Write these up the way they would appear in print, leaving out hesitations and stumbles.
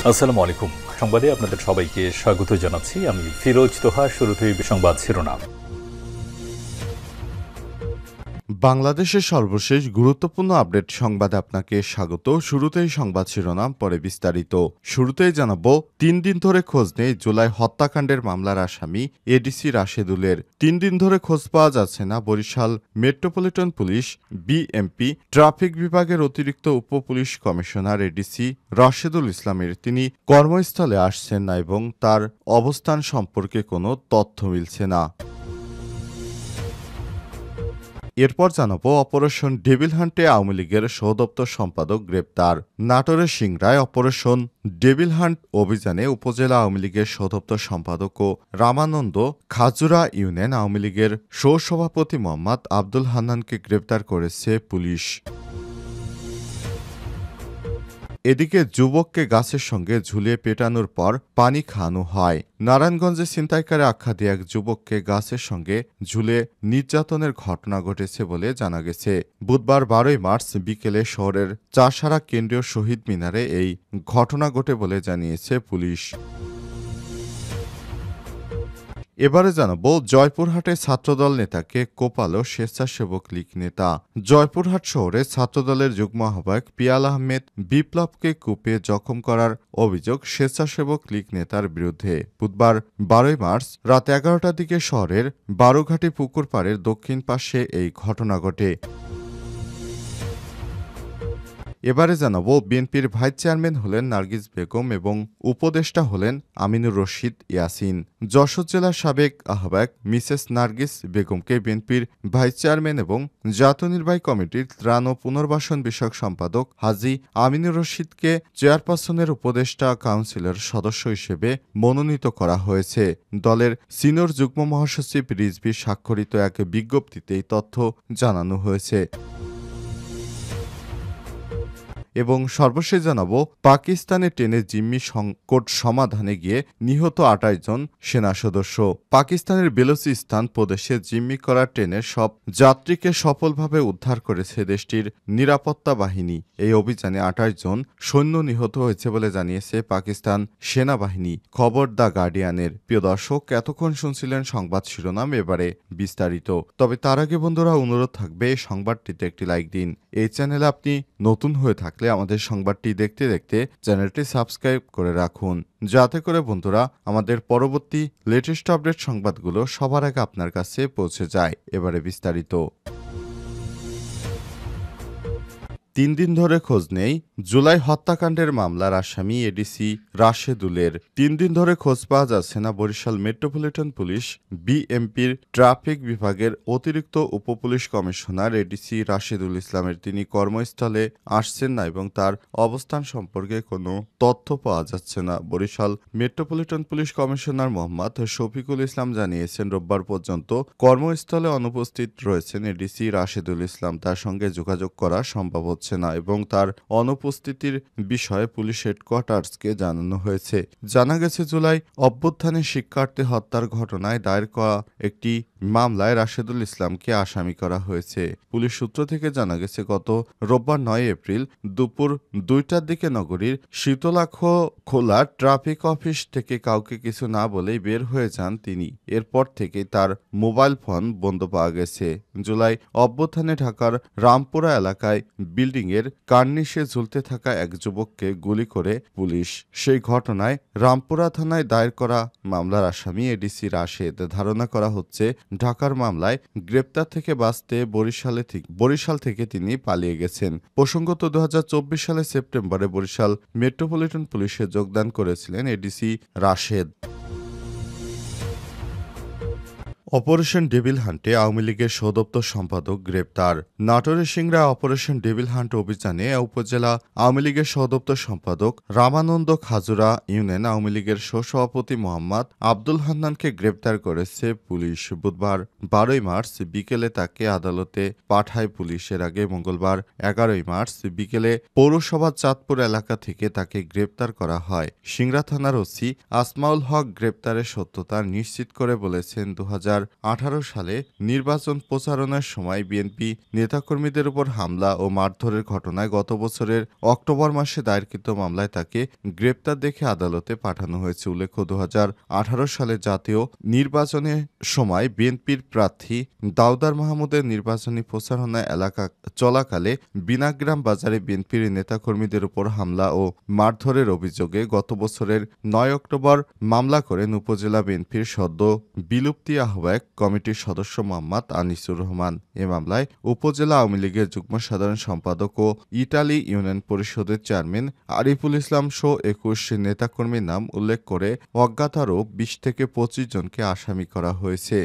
আসসালামু আলাইকুম। সংবাদে আপনাদের সবাইকে স্বাগত জানাচ্ছি। আমি ফিরোজ তোহা। শুরুতেই সংবাদ শিরোনাম। বাংলাদেশের সর্বশেষ গুরুত্বপূর্ণ আপডেট সংবাদে আপনাকে স্বাগত। শুরুতেই সংবাদ শিরোনাম, পরে বিস্তারিত। শুরুতেই জানাবো, 3 দিন ধরে খোঁজ নেই জুলাই হত্যাকাণ্ডের মামলার আসামি এডিসি রাশেদুলের। 3 দিন ধরে খোঁজ পাওয়া যাচ্ছে না Barishal metropolitan police BMP traffic বিভাগের অতিরিক্ত উপ পুলিশ কমিশনার এডিসি রাশেদুল ইসলামের। তিনি কর্মস্থলে আসছেন না এবং তার অবস্থান সম্পর্কে কোনো তথ্য মিলছে না। এরপর জানাবো, অপারেশন ডেভিল হান্টে আওয়ামী লীগের সহদপ্তর সম্পাদক গ্রেপ্তার। নাটোরের সিংড়ায় অপারেশন ডেভিল হান্ট অভিযানে উপজেলা আওয়ামী লীগের সহদপ্তর সম্পাদক ও রামানন্দ খাজুরা ইউনিয়ন আওয়ামী লীগের সহসভাপতি মোহাম্মদ আব্দুল হান্নানকে গ্রেপ্তার করেছে পুলিশ। এদিকে যুবককে গাছের সঙ্গে ঝুলিয়ে পেটানোর পর পানি খাওয়ানো হয়। নারায়ণগঞ্জে ছিনতাইকারী আখ্যা দিয়ে এক যুবককে গাছের সঙ্গে ঝুলিয়ে নির্যাতনের ঘটনা ঘটেছে বলে জানা গেছে। বুধবার 12 মার্চ বিকেলে শহরের চাষারা কেন্দ্রীয় শহীদ মিনারে এই ঘটনা ঘটে বলে জানিয়েছে পুলিশ। এবারে জানাবো, জয়পুরহাটে ছাত্রদল নেতাকে কোপালো স্বেচ্ছাসেবক লীগ নেতা। জয়পুরহাট শহরে ছাত্রদলের যুগ্ম আহ্বায়ক পিয়াল আহমেদ বিপ্লবকে কুপিয়ে জখম করার অভিযোগ স্বেচ্ছাসেবক লীগ নেতার বিরুদ্ধে। বুধবার 12 মার্চ রাত 11টার দিকে শহরের বারোঘাটি পুকুর পাড়ের দক্ষিণ পাশে এই ঘটনা ঘটে। এবারে জানাবো, বিএনপির ভাইস চেয়ারম্যান হলেন নার্গিস বেগম এবং উপদেষ্টা হলেন আমিনুর রশিদ ইয়াসিন। যশোর জেলার সাবেক আহ্বায়ক মিসেস নার্গিস বেগমকে বিএনপির ভাইস চেয়ারম্যান এবং জাতীয় নির্বাহী কমিটির ত্রাণ ও পুনর্বাসন বিষয়ক সম্পাদক হাজী আমিনুর রশিদকে চেয়ারপারসনের উপদেষ্টা কাউন্সিলের সদস্য হিসেবে মনোনীত করা হয়েছে। দলের সিনিয়র যুগ্ম মহাসচিব রিজভী স্বাক্ষরিত এক বিজ্ঞপ্তিতে এই তথ্য জানানো হয়েছে। এবং সর্বশেষ জানাবো, পাকিস্তানে ট্রেনে জিম্মি সংকট সমাধানে গিয়ে নিহত 28 জন সেনা সদস্য। পাকিস্তানের বেলুচিস্তান প্রদেশে জিম্মি করা ট্রেনের সব যাত্রীকে সফলভাবে উদ্ধার করেছে দেশটির নিরাপত্তা বাহিনী। এই অভিযানে 28 জন সৈন্য নিহত হয়েছে বলে জানিয়েছে পাকিস্তান সেনাবাহিনী। খবর দ্য গার্ডিয়ানের। প্রিয় দর্শক, এতক্ষণ শুনছিলেন সংবাদ শিরোনাম, এবারে বিস্তারিত। তবে তার আগে বন্ধুরা, অনুরোধ থাকবে এই সংবাদটিতে একটি লাইক দিন। এই চ্যানেলে আপনি নতুন হয়ে থাকলে আমাদের সংবাদটি দেখতে দেখতে চ্যানেলটি সাবস্ক্রাইব করে রাখুন, যাতে করে বন্ধুরা আমাদের পরবর্তী লেটেস্ট আপডেট সংবাদগুলো সবার আগে আপনার কাছে পৌঁছে যায়। এবারে বিস্তারিত। 3 দিন ধরে খোঁজ নেই জুলাই হত্যাকাণ্ডের মামলার আসামি এডিসি রাশেদুলের। 3 দিন ধরে খোঁজ পাওয়া যাচ্ছে না বরিশাল মেট্রোপলিটন পুলিশ বিএমপির ট্রাফিক বিভাগের অতিরিক্ত উপপুলিশ কমিশনার এডিসি রাশেদুল ইসলামের। তিনি কর্মস্থলে আসছেন না এবং তার অবস্থান সম্পর্কে কোনো তথ্য পাওয়া যাচ্ছে না। Barishal metropolitan police commissioner Mohammad Shafiqul Islam জানিয়েছেন, রোববার পর্যন্ত কর্মস্থলে অনুপস্থিত রয়েছেন এডিসি রাশেদুল ইসলাম। তার সঙ্গে যোগাযোগ করা সম্ভব হচ্ছে না এবং তার অনুপস্থিতির বিষয়ে পুলিশ হেডকোয়ার্টার্সকে জানানো হয়েছে। জানা গেছে, জুলাই অভ্যুত্থানে শিক্ষার্থী হত্যার ঘটনায় দায়ের করা একটি মামলায় রাশেদুল ইসলামকে আসামি করা হয়েছে। পুলিশ সূত্র থেকে জানা গেছে, গত রোববার 9 এপ্রিল দুপুর 2টার দিকে নগরীর শীতলাখোলা ট্রাফিক অফিস থেকে কাউকে কিছু না বলেই বের হয়ে যান তিনি। এরপর থেকে তার মোবাইল ফোন বন্ধ পাওয়া গেছে। জুলাই অভ্যুত্থানে ঢাকার রামপুরা এলাকায় বিল্ডিংয়ের কার্নিশে ঝুলতে থাকা এক যুবককে গুলি করে পুলিশ। সেই ঘটনায় রামপুরা থানায় দায়ের করা মামলার আসামি এডিসি রাশেদ। ধারণা করা হচ্ছে, ঢাকার মামলায় গ্রেপ্তার থেকে বাঁচতে বরিশাল থেকে তিনি পালিয়ে গেছেন। প্রসঙ্গত, 2024 সালের সেপ্টেম্বরে বরিশাল মেট্রোপলিটন পুলিশে যোগদান করেছিলেন এডিসি রাশেদ। অপারেশন ডেভিল হান্টে আওয়ামী লীগের সহদপ্তর সম্পাদক গ্রেপ্তার। নাটোরের সিংড়ায় অপারেশন ডেভিল হান্ট অভিযানে উপজেলা আওয়ামী লীগের সহদপ্তর সম্পাদক রামানন্দ খাজুরা ইউনিয়ন আওয়ামী লীগের সহসভাপতি মোহাম্মদ আব্দুল হান্নানকে গ্রেপ্তার করেছে পুলিশ। বুধবার 12 মার্চ বিকেলে তাকে আদালতে পাঠায় পুলিশ। এর আগে মঙ্গলবার 11 মার্চ বিকেলে পৌরসভা চাঁদপুর এলাকা থেকে তাকে গ্রেপ্তার করা হয়। সিংড়া থানার ওসি আসমাউল হক গ্রেপ্তারের সত্যতা নিশ্চিত করে বলেছেন, 2000 সালে নির্বাচন প্রচারণার সময় বিএনপি নেতাকর্মীদের উপর হামলা ও মারধরের ঘটনায় গত বছরের অক্টোবর মাসে দায়েরকৃত মামলায় তাকে গ্রেপ্তার দেখে আদালতে পাঠানো হয়েছে। উল্লেখ্য 2018 সালে জাতীয় নির্বাচনের সময় বিএনপির প্রার্থী দাউদার মাহমুদের নির্বাচনী প্রচারণা এলাকা চলাকালে বিনাগ্রাম বাজারে বিএনপির নেতাকর্মীদের উপর হামলা ও মারধরের অভিযোগে গত বছরের 9 অক্টোবর মামলা করেন উপজেলা বিএনপির সদ্য বিলুপ্তি আহ্বায়ক কমিটির সদস্য মোহাম্মদ আনিসুর রহমান। এ মামলায় উপজেলা আওয়ামী লীগের যুগ্ম সাধারণ সম্পাদক ও ইটালি ইউনিয়ন পরিষদের চেয়ারম্যান আরিফুল ইসলাম সহ 21 নেতাকর্মীর নাম উল্লেখ করে অজ্ঞাত আরও 20 থেকে 25 জনকে আসামি করা হয়েছে।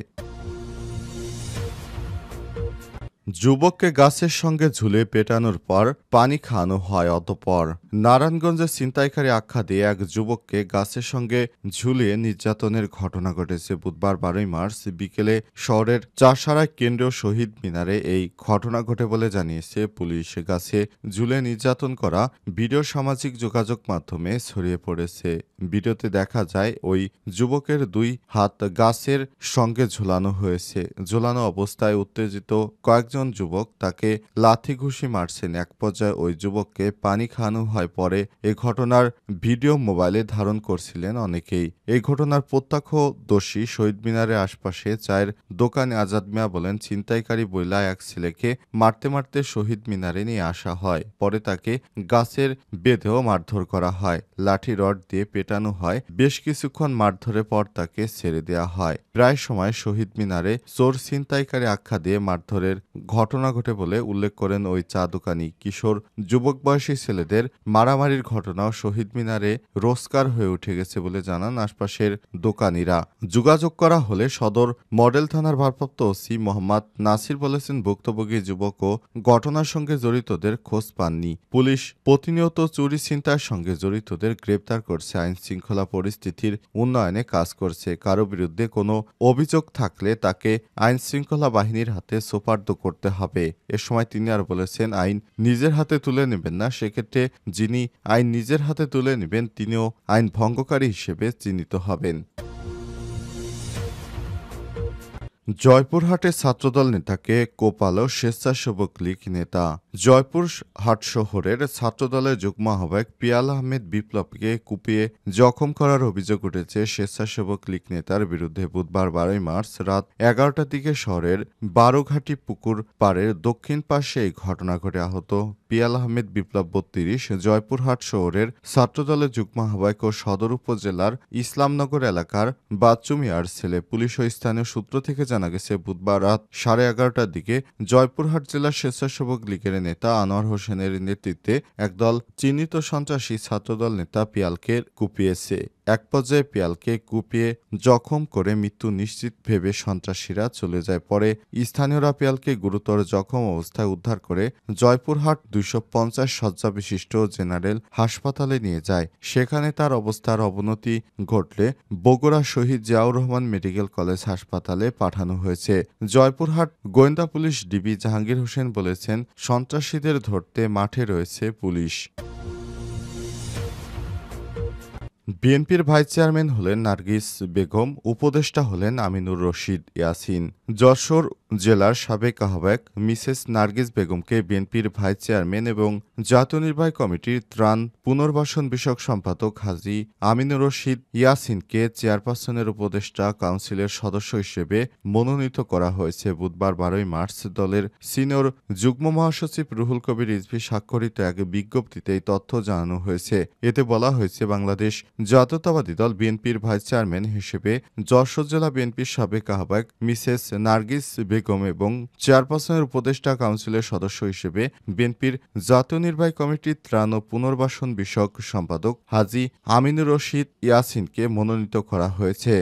যুবককে গাছের সঙ্গে ঝুলে পেটানোর পর পানি খাওয়ানো হয়। অতঃপর নারায়ণগঞ্জে ছিনতাইকারী আখ্যা দিয়ে এক যুবককে গাছের সঙ্গে ঝুলিয়ে নির্যাতনের ঘটনা ঘটেছে। বুধবার 12 মার্চ বিকেলে শহরের চাষাড়া কেন্দ্রীয় শহীদ মিনারে এই ঘটনা ঘটে বলে জানিয়েছে পুলিশ। গাছে ঝুলে নির্যাতন করা ভিডিও সামাজিক যোগাযোগ মাধ্যমে ছড়িয়ে পড়েছে। ভিডিওতে দেখা যায় ওই যুবকের 2 হাত গাছের সঙ্গে ঝুলানো হয়েছে। ঝুলানো অবস্থায় উত্তেজিত কয়েকজন যুবক তাকে লাথি ঘুষি মারছেন। এক পর্যায়ে ওই যুবককে পানি খাওয়ানো হয়। পরে এ ঘটনার ভিডিও মোবাইলে ধারণ করছিলেন অনেকেই। এই ঘটনার প্রত্যক্ষদর্শী শহীদ মিনারের আশপাশে চায়ের দোকানে আজাদ মিয়া বলেন, ছিনতাইকারী বইলা এক ছেলেকে মারতে মারতে শহীদ মিনারে নিয়ে আসা হয়। পরে তাকে গাছের বেঁধেও মারধর করা হয়। লাঠি রড দিয়ে পেটানো হয়। বেশ কিছুক্ষণ মারধরের পর তাকে ছেড়ে দেওয়া হয়। প্রায় সময় শহীদ মিনারে চোর ছিনতাইকারী আখ্যা দিয়ে মারধরের ঘটনা ঘটে বলে উল্লেখ করেন ওই চা দোকানি। কিশোর যুবক বয়সী ছেলেদের মারামারির ঘটনাও শহীদ মিনারে রোজকার হয়ে উঠে গেছে বলে জানান আশপাশের দোকানিরা। যোগাযোগ করা হলে সদর মডেল থানার ভারপ্রাপ্ত ওসি মোহাম্মদ নাসির বলেছেন, ভুক্তভোগী যুবক ও ঘটনার সঙ্গে জড়িতদের খোঁজ পাননি। পুলিশ প্রতিনিয়ত চুরি ছিনতাইয়ের সঙ্গে জড়িতদের গ্রেপ্তার করছে, আইন শৃঙ্খলা পরিস্থিতির উন্নয়নে কাজ করছে। কারো বিরুদ্ধে কোনো অভিযোগ থাকলে তাকে আইন শৃঙ্খলা বাহিনীর হাতে সোপর্দ করতে হবে। এ সময় তিনি আর বলেছেন, আইন নিজের হাতে তুলে নেবেন না। সেক্ষেত্রে যিনি আইন নিজের হাতে তুলে নেবেন তিনিও আইন ভঙ্গকারী হিসেবে চিহ্নিত হবেন। জয়পুরহাটে ছাত্রদল নেতাকে কোপালো স্বেচ্ছাসেবক লীগ নেতা। জয়পুরহাট শহরের ছাত্রদলের যুগ্ম আহ্বায়ক পিয়াল আহমেদ বিপ্লবকে কুপিয়ে জখম করার অভিযোগ উঠেছে স্বেচ্ছাসেবক লীগ নেতার বিরুদ্ধে। বুধবার 12 মার্চ রাত 11টার দিকে শহরের বারোঘাটি পুকুর পাড়ের দক্ষিণ পাশে এই ঘটনা ঘটে। আহত পিয়াল আহমেদ বিপ্লব 32 জয়পুরহাট শহরের ছাত্রদলের যুগ্ম আহ্বায়ক ও সদর উপজেলার ইসলামনগর এলাকার বাচ্চু মিয়ার ছেলে। পুলিশ ও স্থানীয় সূত্র থেকে জানা গেছে, বুধবার রাত 11:30টার দিকে জয়পুরহাট জেলা স্বেচ্ছাসেবক লীগের নেতা আনোয়ার হোসেনের নেতৃত্বে একদল চিহ্নিত সন্ত্রাসী ছাত্রদল নেতা পিয়ালকে কুপিয়েছে। এক পর্যায়ে পিয়ালকে কুপিয়ে জখম করে মৃত্যু নিশ্চিত ভেবে সন্ত্রাসীরা চলে যায়। পরে স্থানীয়রা পিয়ালকে গুরুতর জখম অবস্থায় উদ্ধার করে জয়পুরহাট 250 শয্যা বিশিষ্ট জেনারেল হাসপাতালে নিয়ে যায়। সেখানে তার অবস্থার অবনতি ঘটলে বগুড়া শহীদ জিয়াউর রহমান মেডিকেল কলেজ হাসপাতালে পাঠানো হয়েছে। জয়পুরহাট গোয়েন্দা পুলিশ ডিবি জাহাঙ্গীর হোসেন বলেছেন, সন্ত্রাসীদের ধরতে মাঠে রয়েছে পুলিশ। বিএনপির ভাইস চেয়ারম্যান হলেন নার্গিস বেগম, উপদেষ্টা হলেন আমিনুর রশিদ ইয়াসিন। যশোর জেলার সাবেক আহ্বায়ক মিসেস নার্গিস বেগমকে বিএনপির ভাইস চেয়ারম্যান এবং জাতীয় নির্বাহী কমিটির ত্রাণ পুনর্বাসন বিষয়ক সম্পাদক হাজী আমিনুর রশিদ ইয়াসিনকে চেয়ারপারসনের উপদেষ্টা কাউন্সিলের সদস্য হিসেবে মনোনীত করা হয়েছে। বুধবার 12 মার্চ দলের সিনিয়র যুগ্ম মহাসচিব রুহুল কবির রিজভী স্বাক্ষরিত এক বিজ্ঞপ্তিতে এই তথ্য জানানো হয়েছে। এতে বলা হয়েছে, বাংলাদেশ জাতীয়তাবাদী দল বিএনপির ভাইস চেয়ারম্যান হিসেবে যশোর জেলা বিএনপির সাবেক আহ্বায়ক মিসেস নার্গিস বেগম এবং চেয়ারপারসনের উপদেষ্টা কাউন্সিলের সদস্য হিসেবে বিএনপির জাতীয় নির্বাহী কমিটির ত্রাণ ও পুনর্বাসন বিষয়ক সম্পাদক হাজী আমিনুর রশিদ ইয়াসিনকে মনোনীত করা হয়েছে।